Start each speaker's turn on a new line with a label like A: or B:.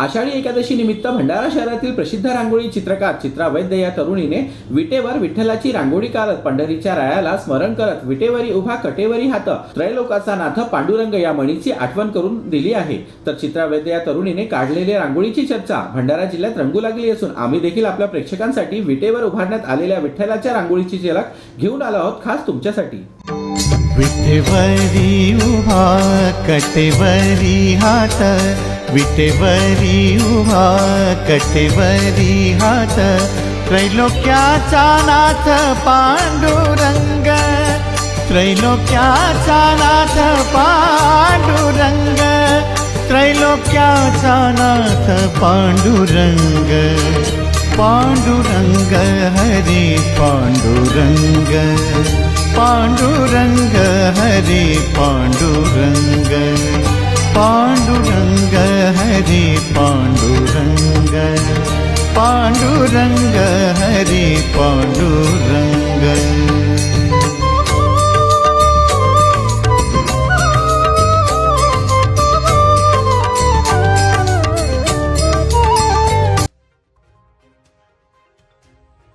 A: आषाढी एकादशी निमित्त भंडारा शहरातील प्रसिद्ध रांगोळी चित्रकार चित्रा वैद्य या तरुणीने विटेवर विठ्ठलाची रांगोळी काढत पंढरीच्या रायाला स्मरण करत विटेवरी उभा कटेवरी हात त्रैलोकाचा नाथ पांडुरंग या म्हणीची आठवण करून दिली आहे। तर चित्रा वैद्य या तरुणीने काढलेली रांगोळीची चर्चा भंडारा जिल्ह्यात रंगू लागली असून आम्ही देखील आपल्या प्रेक्षकांसाठी विटेवर उभारण्यात आलेल्या विठ्ठलाच्या रांगोळीची झलक घेऊन आलो आहोत खास तुमच्यासाठी।
B: विटेवरी उभा कटेवरी हात विटेवरी उभा कटेवरी हात त्रैलोक्याचा नाथ पांडुरंग त्रैलोक्याचा नाथ पांडुरंग त्रैलोक्याचा नाथ पांडुरंग पांडुरंग हरी पांडुरंग पांडुरंग हरी पांडुरंग पांडुरंग हरी पांडुरंग पांडुरंग हरी पांडुरंग।